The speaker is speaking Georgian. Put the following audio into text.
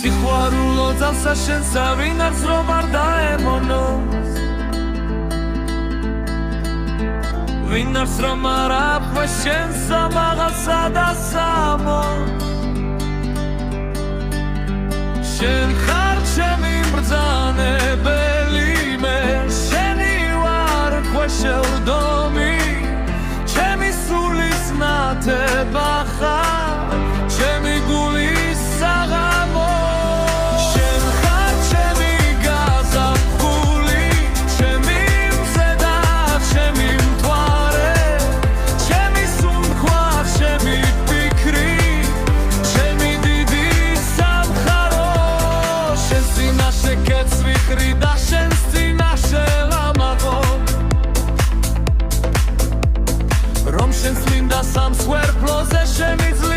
სიხვალო ძალსა შენსა ვინაც რომ არ დაემონოს ვინაც რომ არ აფხვეს შენსა მაღალსა და სამოს შენ ხარ ჩემი მბრძანებელი მე შენი ვარ ქვეშევრდომი ჩემი სულის ნათება ხარ ჩემი გულის საღამო შენ ხარ ჩემი გაზაფხული ჩემი მზე და ჩემი მთვარე ჩემი სუნთქვა ჩემი ფიქრი ჩემი დიდი სამხარო შენ წინაშე კეთს ვიხრი და შენ წინაშე ლამაზო რომ შენ წმინდა სამსხვერპლოზე შემიძლია